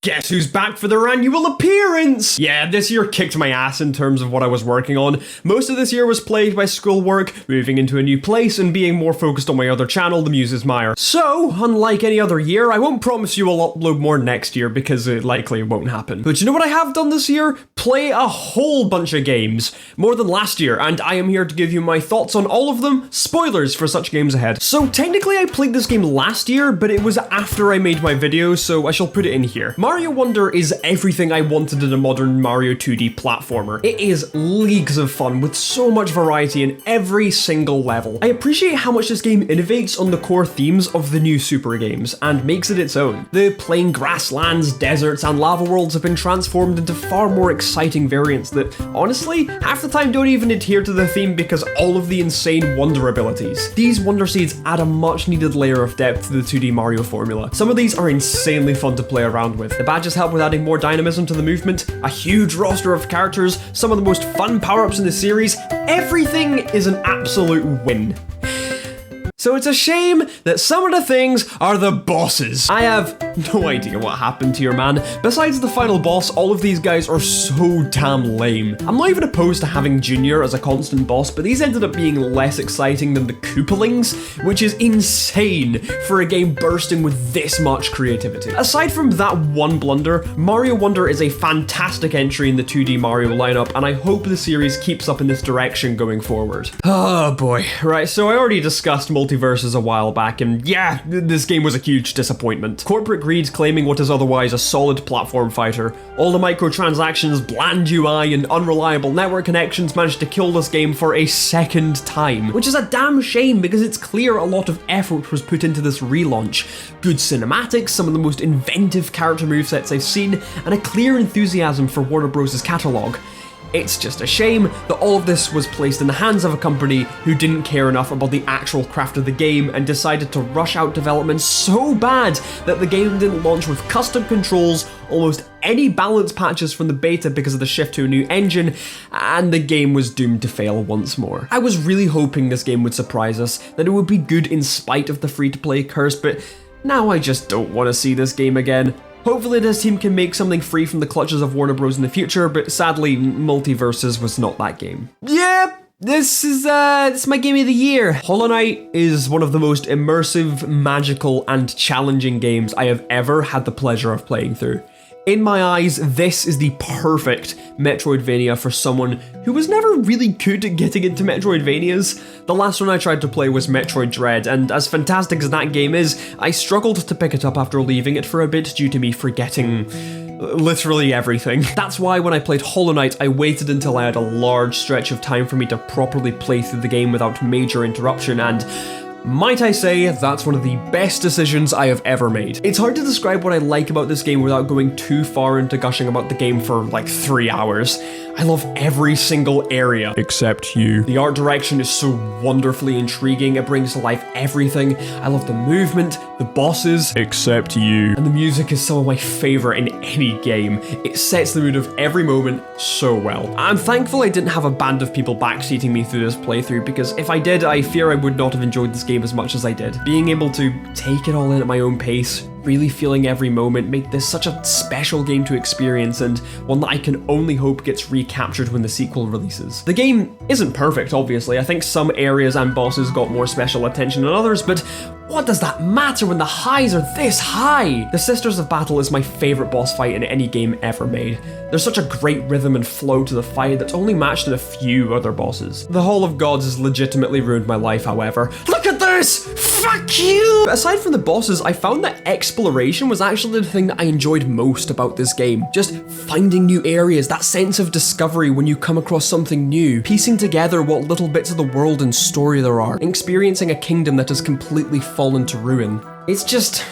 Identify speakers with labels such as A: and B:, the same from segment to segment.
A: Guess who's back for their annual appearance? Yeah, this year kicked my ass in terms of what I was working on. Most of this year was plagued by schoolwork, moving into a new place, and being more focused on my other channel, The Muses Mire. So, unlike any other year, I won't promise you I'll upload more next year because it likely won't happen. But you know what I have done this year? Play a whole bunch of games. More than last year, and I am here to give you my thoughts on all of them, spoilers for such games ahead. So technically I played this game last year, but it was after I made my video, so I shall put it in here. Mario Wonder is everything I wanted in a modern Mario 2D platformer. It is leagues of fun with so much variety in every single level. I appreciate how much this game innovates on the core themes of the new Super games and makes it its own. The plain grasslands, deserts, and lava worlds have been transformed into far more exciting variants that, honestly, half the time don't even adhere to the theme because all of the insane wonder abilities. These wonder seeds add a much needed layer of depth to the 2D Mario formula. Some of these are insanely fun to play around with. The badges help with adding more dynamism to the movement, a huge roster of characters, some of the most fun power-ups in the series. Everything is an absolute win. So it's a shame that some of the things are the bosses. I have no idea what happened to your man. Besides the final boss, all of these guys are so damn lame. I'm not even opposed to having Junior as a constant boss, but these ended up being less exciting than the Koopalings, which is insane for a game bursting with this much creativity. Aside from that one blunder, Mario Wonder is a fantastic entry in the 2D Mario lineup, and I hope the series keeps up in this direction going forward. Oh boy. Right, so I already discussed Multiversus a while back, and yeah, this game was a huge disappointment. Corporate greed claiming what is otherwise a solid platform fighter. All the microtransactions, bland UI, and unreliable network connections managed to kill this game for a second time, which is a damn shame because it's clear a lot of effort was put into this relaunch. Good cinematics, some of the most inventive character movesets I've seen, and a clear enthusiasm for Warner Bros.' catalogue. It's just a shame that all of this was placed in the hands of a company who didn't care enough about the actual craft of the game and decided to rush out development so bad that the game didn't launch with custom controls, almost any balance patches from the beta because of the shift to a new engine, and the game was doomed to fail once more. I was really hoping this game would surprise us, that it would be good in spite of the free-to-play curse, but now I just don't want to see this game again. Hopefully this team can make something free from the clutches of Warner Bros. In the future, but sadly, Multiversus was not that game. Yep! This is my game of the year. Hollow Knight is one of the most immersive, magical, and challenging games I have ever had the pleasure of playing through. In my eyes, this is the perfect Metroidvania for someone who was never really good at getting into Metroidvanias. The last one I tried to play was Metroid Dread, and as fantastic as that game is, I struggled to pick it up after leaving it for a bit due to me forgetting literally everything. That's why when I played Hollow Knight, I waited until I had a large stretch of time for me to properly play through the game without major interruption, and might I say, that's one of the best decisions I have ever made. It's hard to describe what I like about this game without going too far into gushing about the game for like 3 hours. I love every single area, except you. The art direction is so wonderfully intriguing, it brings to life everything. I love the movement, the bosses, except you. And the music is some of my favorite in any game. It sets the mood of every moment so well. I'm thankful I didn't have a band of people backseating me through this playthrough, because if I did, I fear I would not have enjoyed this game as much as I did. Being able to take it all in at my own pace, really feeling every moment, made this such a special game to experience, and one that I can only hope gets recaptured when the sequel releases. The game isn't perfect, obviously. I think some areas and bosses got more special attention than others, but what does that matter when the highs are this high? The Sisters of Battle is my favorite boss fight in any game ever made. There's such a great rhythm and flow to the fight that's only matched in a few other bosses. The Hall of Gods has legitimately ruined my life, however. Look at this! Fuck you! Aside from the bosses, I found that exploration was actually the thing that I enjoyed most about this game. Just finding new areas, that sense of discovery when you come across something new, piecing together what little bits of the world and story there are, experiencing a kingdom that has completely fallen to ruin. It's just,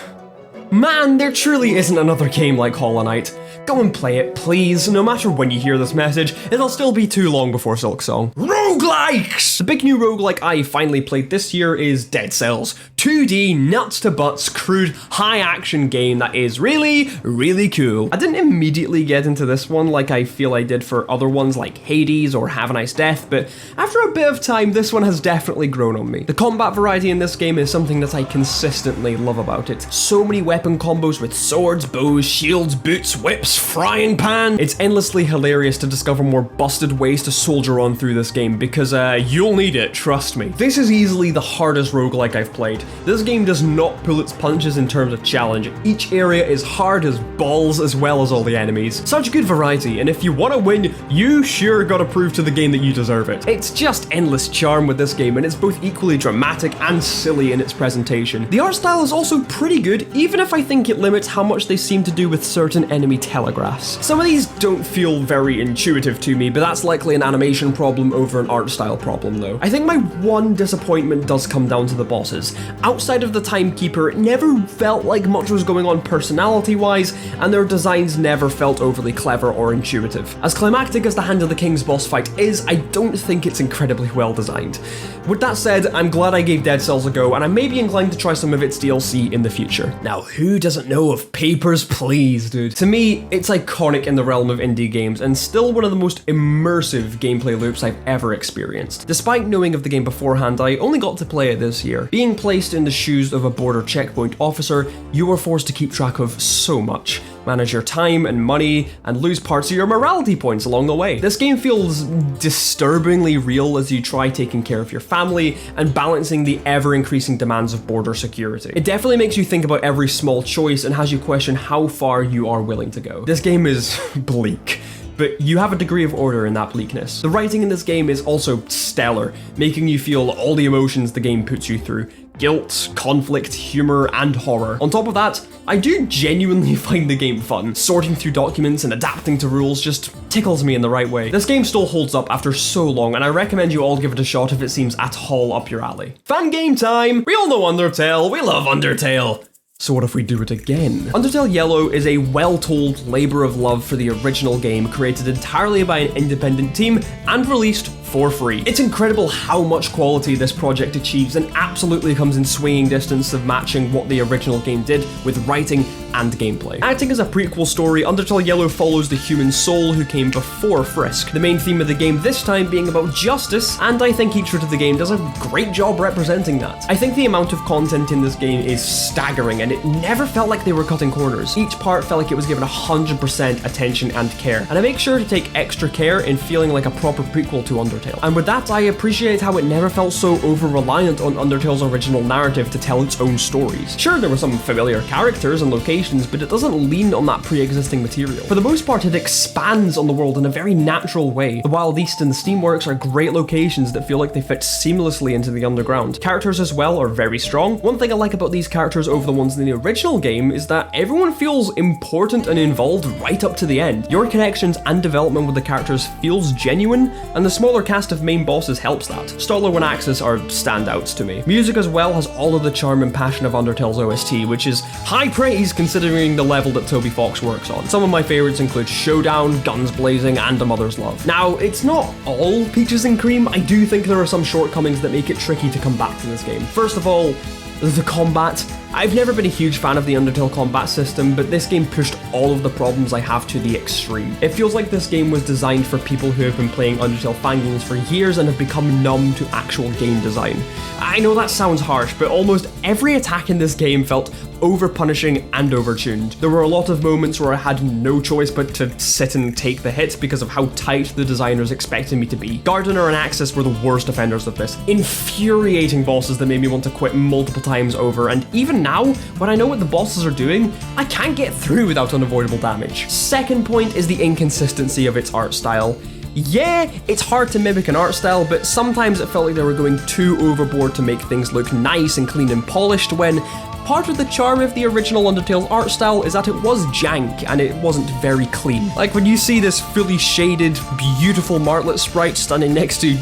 A: man, there truly isn't another game like Hollow Knight. Go and play it, please. No matter when you hear this message, it'll still be too long before Silksong. roguelikes! The big new roguelike I finally played this year is Dead Cells. 2D, nuts to butts, crude, high action game that is really, really cool. I didn't immediately get into this one like I feel I did for other ones like Hades or Have a Nice Death, but after a bit of time, this one has definitely grown on me. The combat variety in this game is something that I consistently love about it. So many weapon combos with swords, bows, shields, boots, whips, frying pan. It's endlessly hilarious to discover more busted ways to soldier on through this game because you'll need it, trust me. This is easily the hardest roguelike I've played. This game does not pull its punches in terms of challenge. Each area is hard as balls as well as all the enemies. Such good variety, and if you want to win, you sure gotta prove to the game that you deserve it. It's just endless charm with this game, and it's both equally dramatic and silly in its presentation. The art style is also pretty good, even if I think it limits how much they seem to do with certain enemy telegraphs. Some of these don't feel very intuitive to me, but that's likely an animation problem over an art style problem though. I think my one disappointment does come down to the bosses. Outside of the Timekeeper, it never felt like much was going on personality-wise, and their designs never felt overly clever or intuitive. As climactic as the Hand of the King's boss fight is, I don't think it's incredibly well designed. With that said, I'm glad I gave Dead Cells a go, and I may be inclined to try some of its DLC in the future. Now, who doesn't know of Papers, Please, dude? To me, it's iconic in the realm of indie games, and still one of the most immersive gameplay loops I've ever experienced. Despite knowing of the game beforehand, I only got to play it this year. Being placed in the shoes of a border checkpoint officer, you are forced to keep track of so much. Manage your time and money, and lose parts of your morality points along the way. This game feels disturbingly real as you try taking care of your family and balancing the ever-increasing demands of border security. It definitely makes you think about every small choice and has you question how far you are willing to go. This game is bleak, but you have a degree of order in that bleakness. The writing in this game is also stellar, making you feel all the emotions the game puts you through. Guilt, conflict, humor, and horror. On top of that, I do genuinely find the game fun. Sorting through documents and adapting to rules just tickles me in the right way. This game still holds up after so long, and I recommend you all give it a shot if it seems at all up your alley. Fan game time! We all know Undertale, we love Undertale! So what if we do it again? Undertale Yellow is a well-told labor of love for the original game, created entirely by an independent team and released for free. It's incredible how much quality this project achieves and absolutely comes in swinging distance of matching what the original game did with writing and gameplay. Acting as a prequel story, Undertale Yellow follows the human soul who came before Frisk, the main theme of the game this time being about justice, and I think each route of the game does a great job representing that. I think the amount of content in this game is staggering, and it never felt like they were cutting corners. Each part felt like it was given 100% attention and care, and I make sure to take extra care in feeling like a proper prequel to Undertale. And with that, I appreciate how it never felt so over-reliant on Undertale's original narrative to tell its own stories. Sure, there were some familiar characters and locations, but it doesn't lean on that pre-existing material. For the most part, it expands on the world in a very natural way. The Wild East and the Steamworks are great locations that feel like they fit seamlessly into the underground. Characters as well are very strong. One thing I like about these characters over the ones in the original game is that everyone feels important and involved right up to the end. Your connections and development with the characters feels genuine, and the smaller cast of main bosses helps that. Starlo and Axis are standouts to me. Music as well has all of the charm and passion of Undertale's OST, which is high praise considering the level that Toby Fox works on. Some of my favorites include Showdown, Guns Blazing, and A Mother's Love. Now, it's not all peaches and cream. I do think there are some shortcomings that make it tricky to come back to this game. First of all, the combat. I've never been a huge fan of the Undertale combat system, but this game pushed all of the problems I have to the extreme. It feels like this game was designed for people who have been playing Undertale fan games for years and have become numb to actual game design. I know that sounds harsh, but almost every attack in this game felt over-punishing and over-tuned. There were a lot of moments where I had no choice but to sit and take the hits because of how tight the designers expected me to be. Gardener and Axis were the worst offenders of this. Infuriating bosses that made me want to quit multiple times over, and even now, when I know what the bosses are doing, I can't get through without unavoidable damage. Second point is the inconsistency of its art style. Yeah, it's hard to mimic an art style, but sometimes it felt like they were going too overboard to make things look nice and clean and polished when part of the charm of the original Undertale's art style is that it was jank and it wasn't very clean. Like when you see this fully shaded, beautiful Martlet sprite standing next to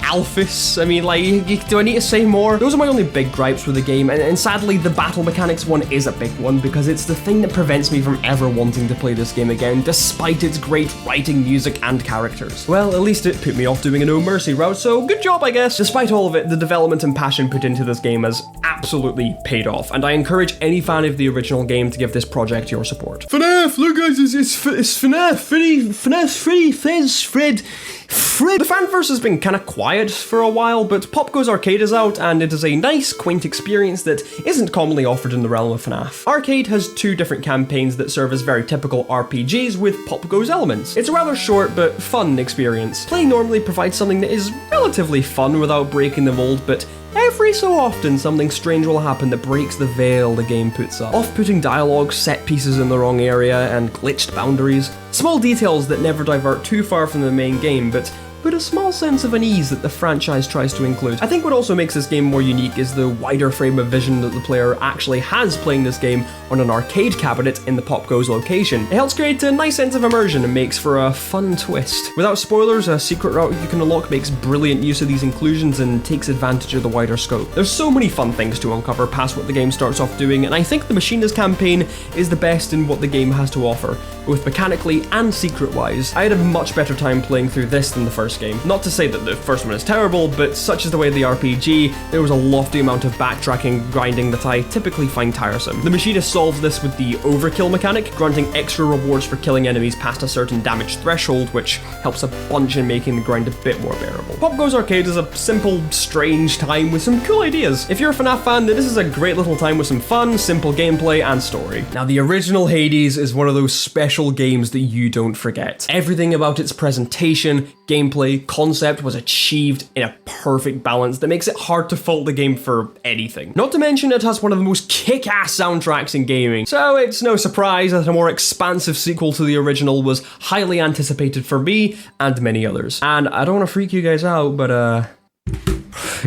A: Alphys. I mean, like, do I need to say more? Those are my only big gripes with the game, and sadly, the battle mechanics one is a big one, because it's the thing that prevents me from ever wanting to play this game again, despite its great writing, music, and characters. Well, at least it put me off doing a No Mercy route, so good job, I guess. Despite all of it, the development and passion put into this game has absolutely paid off, and I encourage any fan of the original game to give this project your support. FNAF, look guys, it's FNAF, Freddy, Fred. The fanverse has been kind of quiet for a while, but Popgoes Arcade is out, and it is a nice, quaint experience that isn't commonly offered in the realm of FNAF. Arcade has 2 different campaigns that serve as very typical RPGs with Popgoes elements. It's a rather short but fun experience. Play normally provides something that is relatively fun without breaking the mold, but every so often something strange will happen that breaks the veil the game puts up. Off-putting dialogue, set pieces in the wrong area, and glitched boundaries. Small details that never divert too far from the main game, but a small sense of unease that the franchise tries to include. I think what also makes this game more unique is the wider frame of vision that the player actually has playing this game on an arcade cabinet in the Popgoes location. It helps create a nice sense of immersion and makes for a fun twist. Without spoilers, a secret route you can unlock makes brilliant use of these inclusions and takes advantage of the wider scope. There's so many fun things to uncover past what the game starts off doing, and I think the Machinist campaign is the best in what the game has to offer, both mechanically and secret-wise. I had a much better time playing through this than the first game. Not to say that the first one is terrible, but such is the way of the RPG, there was a lofty amount of backtracking, grinding that I typically find tiresome. The Machinist solves this with the overkill mechanic, granting extra rewards for killing enemies past a certain damage threshold, which helps a bunch in making the grind a bit more bearable. Popgoes Arcade is a simple, strange time with some cool ideas. If you're a FNAF fan, then this is a great little time with some fun, simple gameplay and story. Now, the original Hades is one of those special games that you don't forget. Everything about its presentation, gameplay, concept was achieved in a perfect balance that makes it hard to fault the game for anything. Not to mention it has one of the most kick-ass soundtracks in gaming, so it's no surprise that a more expansive sequel to the original was highly anticipated for me and many others. And I don't want to freak you guys out, but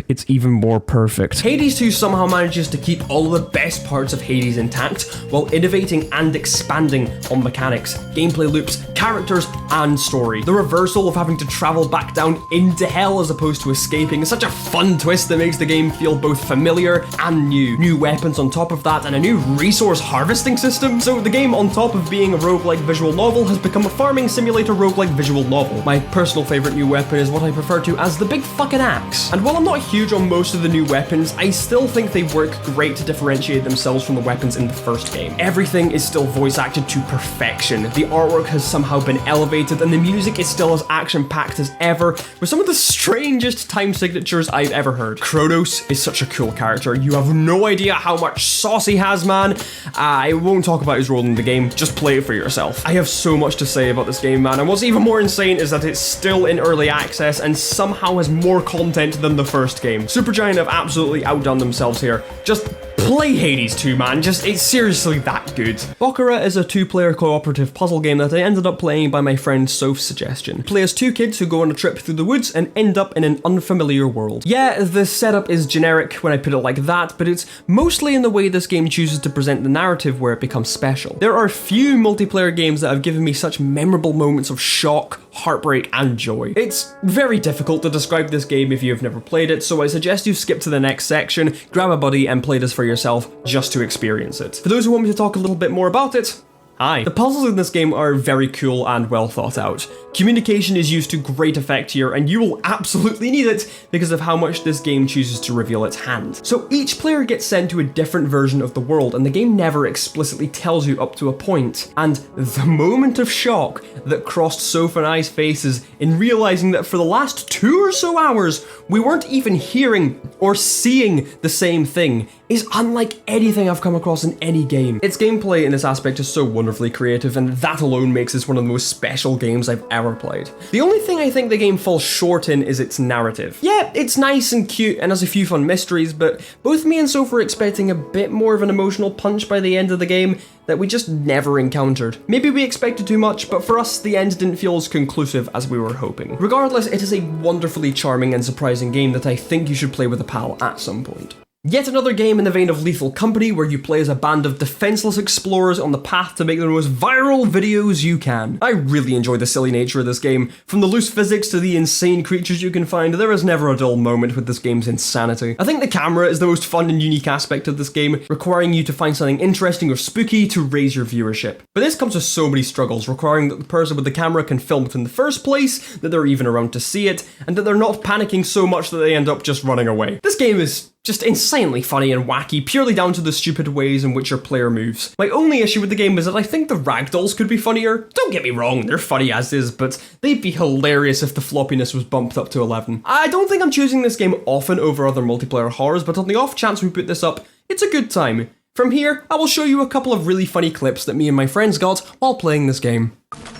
A: it's even more perfect. Hades 2 somehow manages to keep all of the best parts of Hades intact, while innovating and expanding on mechanics, gameplay loops, characters, and story. The reversal of having to travel back down into hell as opposed to escaping is such a fun twist that makes the game feel both familiar and new. New weapons on top of that, and a new resource harvesting system. So the game, on top of being a roguelike visual novel, has become a farming simulator roguelike visual novel. My personal favourite new weapon is what I refer to as the big fucking axe. And while I'm not huge on most of the new weapons, I still think they work great to differentiate themselves from the weapons in the first game. Everything is still voice acted to perfection. The artwork has somehow been elevated, and the music is still as action-packed as ever, with some of the strangest time signatures I've ever heard. Kronos is such a cool character. You have no idea how much sauce he has, man. I won't talk about his role in the game, just play it for yourself. I have so much to say about this game, man, and what's even more insane is that it's still in early access and somehow has more content than the first game. Supergiant have absolutely outdone themselves here. Just play Hades 2, man. It's seriously that good. Bokura is a 2-player cooperative puzzle game that I ended up playing by my friend Soph's suggestion. Play as 2 kids who go on a trip through the woods and end up in an unfamiliar world. Yeah, the setup is generic when I put it like that, but it's mostly in the way this game chooses to present the narrative where it becomes special. There are few multiplayer games that have given me such memorable moments of shock, heartbreak, and joy. It's very difficult to describe this game if you've never played it, so I suggest you skip to the next section, grab a buddy, and play this for yourself just to experience it. For those who want me to talk a little bit more about it, hi. The puzzles in this game are very cool and well thought out. Communication is used to great effect here, and you will absolutely need it because of how much this game chooses to reveal its hand. So each player gets sent to a different version of the world, and the game never explicitly tells you up to a point. And the moment of shock that crossed Soph and I's faces in realizing that for the last 2 or so hours, we weren't even hearing or seeing the same thing is unlike anything I've come across in any game. Its gameplay in this aspect is so wonderfully creative, and that alone makes this one of the most special games I've ever played. The only thing I think the game falls short in is its narrative. Yeah, it's nice and cute and has a few fun mysteries, but both me and Soph were expecting a bit more of an emotional punch by the end of the game that we just never encountered. Maybe we expected too much, but for us, the end didn't feel as conclusive as we were hoping. Regardless, it is a wonderfully charming and surprising game that I think you should play with a pal at some point. Yet another game in the vein of Lethal Company where you play as a band of defenseless explorers on the path to make the most viral videos you can. I really enjoy the silly nature of this game. From the loose physics to the insane creatures you can find, there is never a dull moment with this game's insanity. I think the camera is the most fun and unique aspect of this game, requiring you to find something interesting or spooky to raise your viewership. But this comes with so many struggles, requiring that the person with the camera can film it in the first place, that they're even around to see it, and that they're not panicking so much that they end up just running away. This game is just insanely funny and wacky, purely down to the stupid ways in which your player moves. My only issue with the game is that I think the ragdolls could be funnier. Don't get me wrong, they're funny as is, but they'd be hilarious if the floppiness was bumped up to 11. I don't think I'm choosing this game often over other multiplayer horrors, but on the off chance we put this up, it's a good time. From here, I will show you a couple of really funny clips that me and my friends got while playing this game.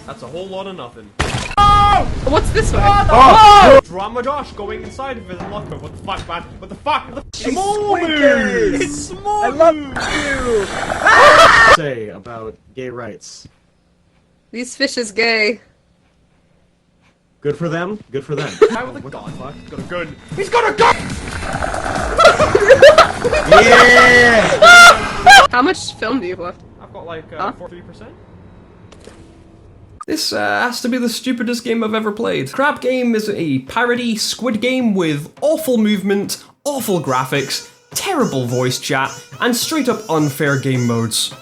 A: That's a whole lot of nothing.
B: What's this way?
A: Oh! Drama Josh going inside of his locker. What the fuck, man? What the fuck? Small move! It's small.
C: I love you! Say about gay rights.
B: These fish is gay.
C: Good for them, good for them.
A: Guy with a gun. He's got a gun. He's got a gun!
C: Yeah!
B: How much film do you have left?
A: I've got like 43%. This has to be the stupidest game I've ever played. Crab Game is a parody Squid Game with awful movement, awful graphics, terrible voice chat, and straight up unfair game modes.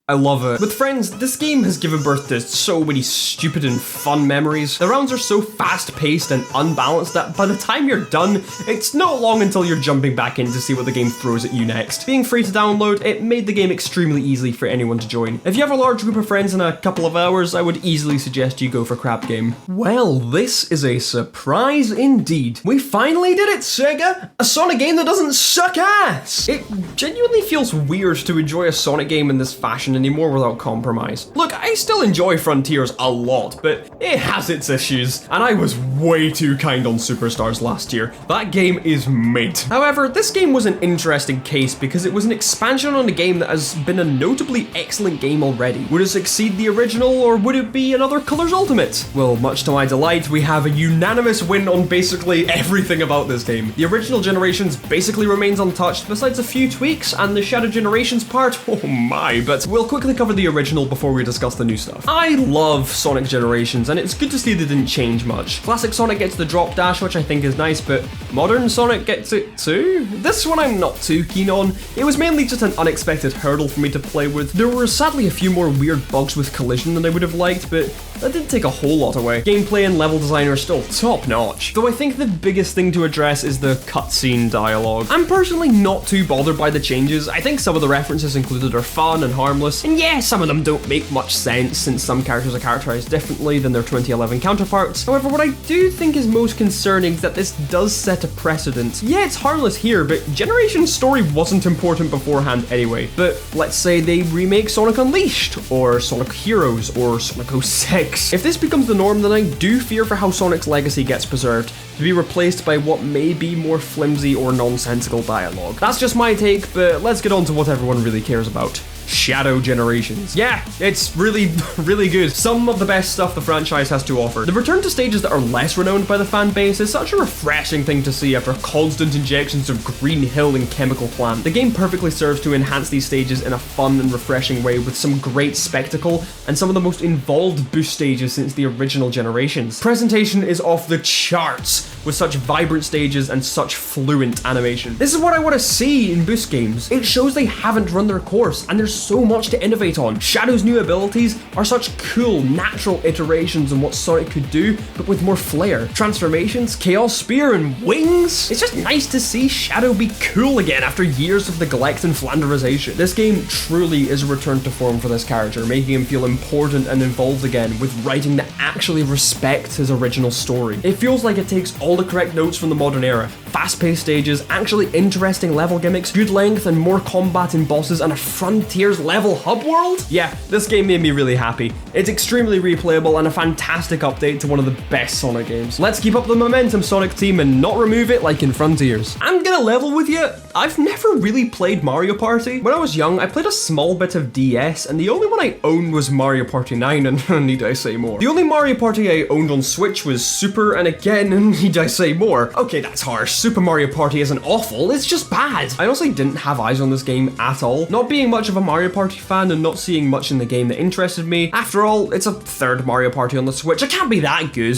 A: I love it. With friends, this game has given birth to so many stupid and fun memories. The rounds are so fast-paced and unbalanced that by the time you're done, it's not long until you're jumping back in to see what the game throws at you next. Being free to download, it made the game extremely easy for anyone to join. If you have a large group of friends in a couple of hours, I would easily suggest you go for Crab Game. Well, this is a surprise indeed. We finally did it, Sega! A Sonic game that doesn't suck ass! It genuinely feels weird to enjoy a Sonic game in this fashion anymore without compromise. Look, I still enjoy Frontiers a lot, but it has its issues, and I was way too kind on Superstars last year. That game is mid. However, this game was an interesting case because it was an expansion on a game that has been a notably excellent game already. Would it succeed the original, or would it be another Colors Ultimate? Well, much to my delight, we have a unanimous win on basically everything about this game. The original Generations basically remains untouched, besides a few tweaks, and the Shadow Generations part, oh my, but we'll quickly cover the original before we discuss the new stuff. I love Sonic Generations, and it's good to see they didn't change much. Classic Sonic gets the drop dash, which I think is nice, but modern Sonic gets it too? This one I'm not too keen on. It was mainly just an unexpected hurdle for me to play with. There were sadly a few more weird bugs with collision than I would have liked, but that didn't take a whole lot away. Gameplay and level design are still top notch, though I think the biggest thing to address is the cutscene dialogue. I'm personally not too bothered by the changes. I think some of the references included are fun and harmless, and yeah, some of them don't make much sense since some characters are characterized differently than their 2011 counterparts. However, what I do think is most concerning is that this does set a precedent. Yeah, it's harmless here, but Generation's story wasn't important beforehand anyway. But let's say they remake Sonic Unleashed, or Sonic Heroes, or Sonic 06. If this becomes the norm, then I do fear for how Sonic's legacy gets preserved, to be replaced by what may be more flimsy or nonsensical dialogue. That's just my take, but let's get on to what everyone really cares about. Shadow Generations. Yeah, it's really, really good. Some of the best stuff the franchise has to offer. The return to stages that are less renowned by the fan base is such a refreshing thing to see after constant injections of Green Hill and Chemical Plant. The game perfectly serves to enhance these stages in a fun and refreshing way with some great spectacle and some of the most involved boost stages since the original Generations. Presentation is off the charts with such vibrant stages and such fluent animation. This is what I want to see in boost games. It shows they haven't run their course, and there's so much to innovate on. Shadow's new abilities are such cool, natural iterations on what Sonic could do, but with more flair. Transformations, Chaos Spear, and wings? It's just nice to see Shadow be cool again after years of neglect and flanderization. This game truly is a return to form for this character, making him feel important and involved again with writing that actually respects his original story. It feels like it takes all the correct notes from the modern era. Fast-paced stages, actually interesting level gimmicks, good length and more combat in bosses, and a Frontiers level hub world? Yeah, this game made me really happy. It's extremely replayable and a fantastic update to one of the best Sonic games. Let's keep up the momentum, Sonic team, and not remove it like in Frontiers. I'm gonna level with you. I've never really played Mario Party. When I was young, I played a small bit of DS, and the only one I owned was Mario Party 9, and need I say more. The only Mario Party I owned on Switch was Super, and again, need I say more. Okay, that's harsh. Super Mario Party isn't awful, it's just bad. I honestly didn't have eyes on this game at all. Not being much of a Mario Party fan and not seeing much in the game that interested me. After all, it's a third Mario Party on the Switch. It can't be that good.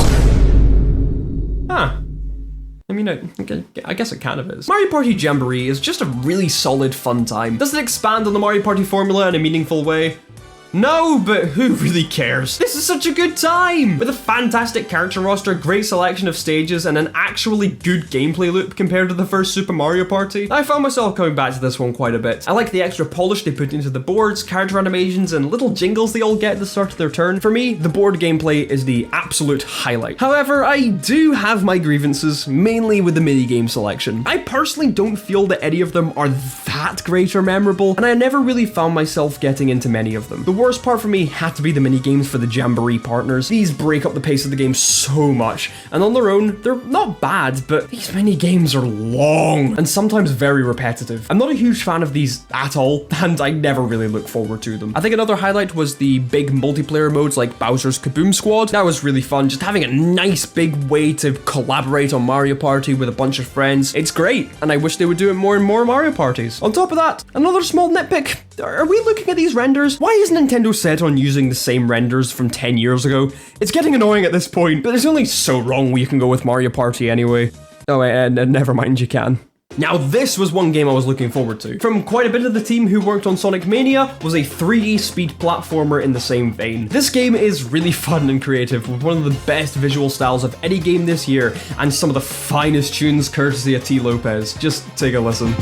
A: Huh. I mean, I guess it kind of is. Mario Party Jamboree is just a really solid, fun time. Does it expand on the Mario Party formula in a meaningful way? No, but who really cares? This is such a good time! With a fantastic character roster, great selection of stages, and an actually good gameplay loop compared to the first Super Mario Party, I found myself coming back to this one quite a bit. I like the extra polish they put into the boards, character animations, and little jingles they all get at the start of their turn. For me, the board gameplay is the absolute highlight. However, I do have my grievances, mainly with the minigame selection. I personally don't feel that any of them are that great or memorable, and I never really found myself getting into many of them. The worst part for me had to be the mini-games for the Jamboree partners. These break up the pace of the game so much, and on their own, they're not bad, but these mini-games are long and sometimes very repetitive. I'm not a huge fan of these at all, and I never really look forward to them. I think another highlight was the big multiplayer modes like Bowser's Kaboom Squad. That was really fun, just having a nice big way to collaborate on Mario Party with a bunch of friends. It's great, and I wish they would do it more and more Mario Parties. On top of that, another small nitpick. Are we looking at these renders? Why is Nintendo set on using the same renders from 10 years ago? It's getting annoying at this point, but there's only so wrong we can go with Mario Party anyway. Oh, and never mind, you can. Now this was one game I was looking forward to. From quite a bit of the team who worked on Sonic Mania was a 3D speed platformer in the same vein. This game is really fun and creative with one of the best visual styles of any game this year and some of the finest tunes courtesy of T. Lopez. Just take a listen.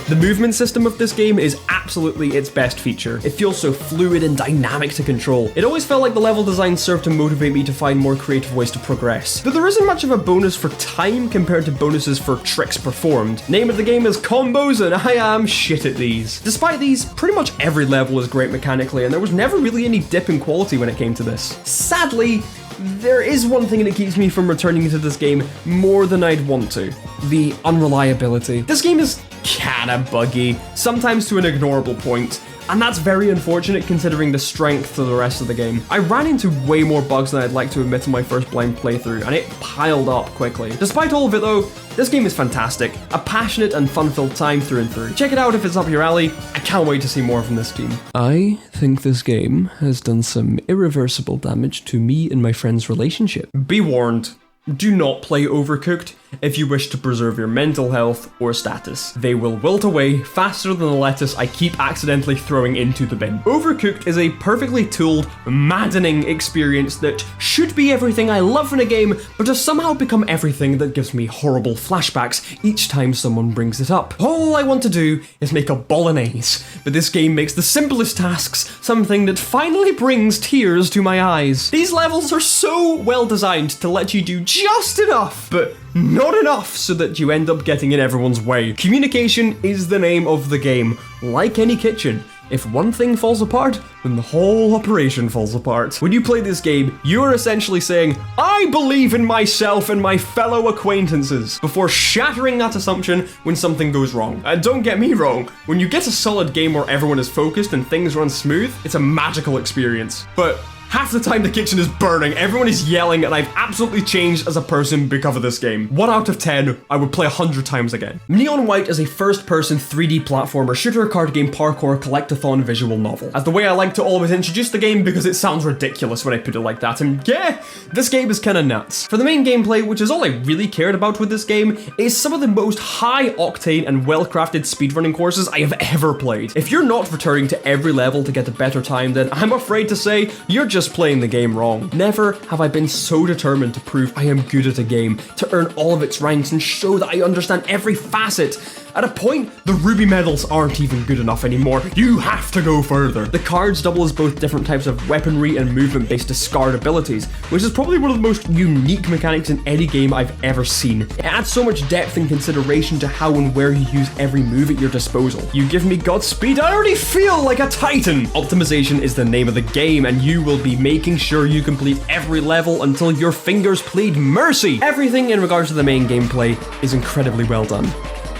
A: The movement system of this game is absolutely its best feature. It feels so fluid and dynamic to control. It always felt like the level design served to motivate me to find more creative ways to progress. Though there isn't much of a bonus for time compared to bonuses for tricks performed. Name of the game is combos, and I am shit at these. Despite these, pretty much every level is great mechanically, and there was never really any dip in quality when it came to this. Sadly, there is one thing that keeps me from returning to this game more than I'd want to. The unreliability. This game is kinda buggy, sometimes to an ignorable point, and that's very unfortunate considering the strength to the rest of the game. I ran into way more bugs than I'd like to admit in my first blind playthrough, and it piled up quickly. Despite all of it though, this game is fantastic, a passionate and fun-filled time through and through. Check it out if it's up your alley. I can't wait to see more from this team. I think this game has done some irreversible damage to me and my friend's relationship. Be warned. Do not play Overcooked if you wish to preserve your mental health or status. They will wilt away faster than the lettuce I keep accidentally throwing into the bin. Overcooked is a perfectly tooled, maddening experience that should be everything I love in a game, but has somehow become everything that gives me horrible flashbacks each time someone brings it up. All I want to do is make a bolognese, but this game makes the simplest tasks something that finally brings tears to my eyes. These levels are so well designed to let you do just enough, but not enough so that you end up getting in everyone's way. Communication is the name of the game. Like any kitchen, if one thing falls apart, then the whole operation falls apart. When you play this game, you are essentially saying, I believe in myself and my fellow acquaintances, before shattering that assumption when something goes wrong. And don't get me wrong, when you get a solid game where everyone is focused and things run smooth, it's a magical experience. But half the time the kitchen is burning, everyone is yelling, and I've absolutely changed as a person because of this game. 1 out of 10, I would play 100 times again. Neon White is a first-person 3D platformer, shooter card game parkour collectathon visual novel. As the way I like to always introduce the game because it sounds ridiculous when I put it like that, and yeah, this game is kinda nuts. For the main gameplay, which is all I really cared about with this game, is some of the most high-octane and well-crafted speedrunning courses I have ever played. If you're not returning to every level to get a better time, then I'm afraid to say, you're just playing the game wrong. Never have I been so determined to prove I am good at a game, to earn all of its ranks and show that I understand every facet. At a point, the ruby medals aren't even good enough anymore. You have to go further. The cards double as both different types of weaponry and movement-based discard abilities, which is probably one of the most unique mechanics in any game I've ever seen. It adds so much depth and consideration to how and where you use every move at your disposal. You give me Godspeed, I already feel like a titan! Optimization is the name of the game, and you will be making sure you complete every level until your fingers plead mercy. Everything in regards to the main gameplay is incredibly well done.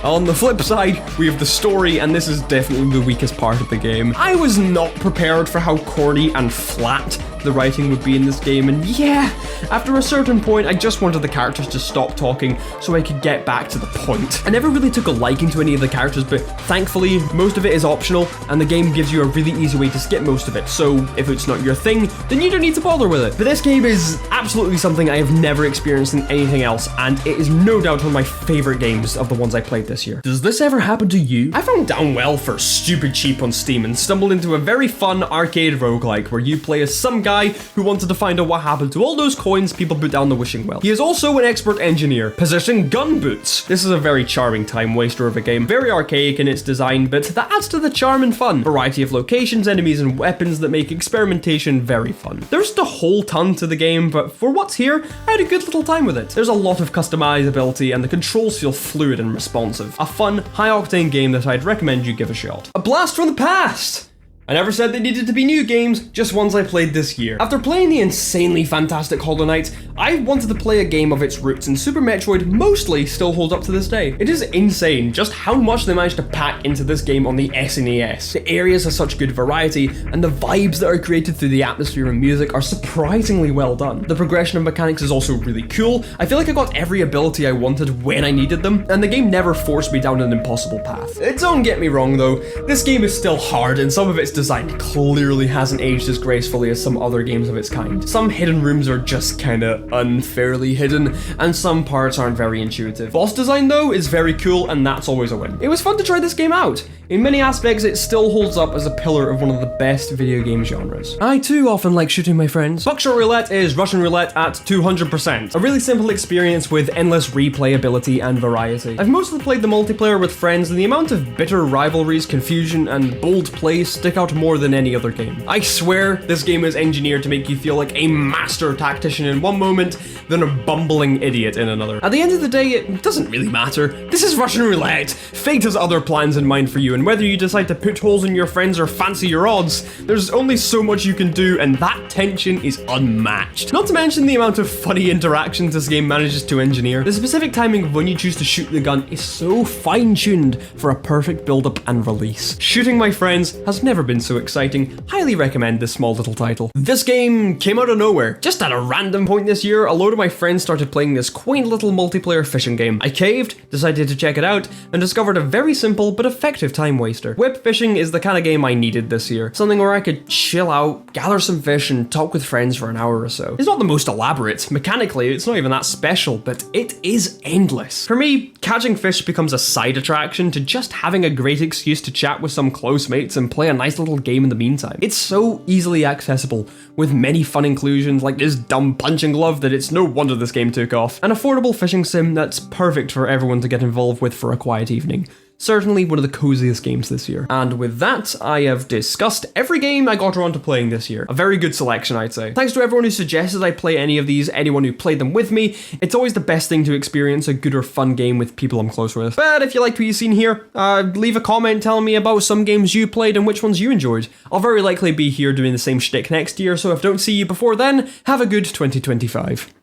A: On the flip side, we have the story, and this is definitely the weakest part of the game. I was not prepared for how corny and flat the writing would be in this game, and yeah, after a certain point, I just wanted the characters to stop talking so I could get back to the point. I never really took a liking to any of the characters, but thankfully, most of it is optional, and the game gives you a really easy way to skip most of it, so if it's not your thing, then you don't need to bother with it. But this game is absolutely something I have never experienced in anything else, and it is no doubt one of my favorite games of the ones I played this year. Does this ever happen to you? I found Downwell for stupid cheap on Steam and stumbled into a very fun arcade roguelike where you play as some guy who wanted to find out what happened to all those coins people put down the wishing well. He is also an expert engineer, possessing gun boots. This is a very charming time waster of a game, very archaic in its design, but that adds to the charm and fun. Variety of locations, enemies, and weapons that make experimentation very fun. There's just a whole ton to the game, but for what's here, I had a good little time with it. There's a lot of customizability and the controls feel fluid and responsive. A fun, high-octane game that I'd recommend you give a shot. A blast from the past! I never said they needed to be new games, just ones I played this year. After playing the insanely fantastic Hollow Knight, I wanted to play a game of its roots, and Super Metroid mostly still holds up to this day. It is insane just how much they managed to pack into this game on the SNES. The areas have such good variety, and the vibes that are created through the atmosphere and music are surprisingly well done. The progression of mechanics is also really cool. I feel like I got every ability I wanted when I needed them, and the game never forced me down an impossible path. Don't get me wrong though, this game is still hard, and some of its design clearly hasn't aged as gracefully as some other games of its kind. Some hidden rooms are just kinda unfairly hidden, and some parts aren't very intuitive. Boss design though is very cool, and that's always a win. It was fun to try this game out. In many aspects, it still holds up as a pillar of one of the best video game genres. I too often like shooting my friends. Buckshot Roulette is Russian roulette at 200%. A really simple experience with endless replayability and variety. I've mostly played the multiplayer with friends, and the amount of bitter rivalries, confusion, and bold plays stick out more than any other game. I swear this game is engineered to make you feel like a master tactician in one moment, then a bumbling idiot in another. At the end of the day, it doesn't really matter. This is Russian roulette. Fate has other plans in mind for you, and whether you decide to put holes in your friends or fancy your odds, there's only so much you can do, and that tension is unmatched. Not to mention the amount of funny interactions this game manages to engineer. The specific timing of when you choose to shoot the gun is so fine-tuned for a perfect build-up and release. Shooting my friends has never been so exciting. Highly recommend this small little title. This game came out of nowhere. Just at a random point this year, a load of my friends started playing this quaint little multiplayer fishing game. I caved, decided to check it out, and discovered a very simple but effective time waster. Webfishing is the kind of game I needed this year. Something where I could chill out, gather some fish, and talk with friends for an hour or so. It's not the most elaborate. Mechanically, it's not even that special, but it is endless. For me, catching fish becomes a side attraction to just having a great excuse to chat with some close mates and play a nice little game in the meantime. It's so easily accessible, with many fun inclusions like this dumb punching glove that it's no wonder this game took off. An affordable fishing sim that's perfect for everyone to get involved with for a quiet evening. Certainly one of the coziest games this year. And with that, I have discussed every game I got around to playing this year. A very good selection, I'd say. Thanks to everyone who suggested I play any of these, anyone who played them with me. It's always the best thing to experience a good or fun game with people I'm close with. But if you liked what you've seen here, leave a comment telling me about some games you played and which ones you enjoyed. I'll very likely be here doing the same shtick next year, so if I don't see you before then, have a good 2025.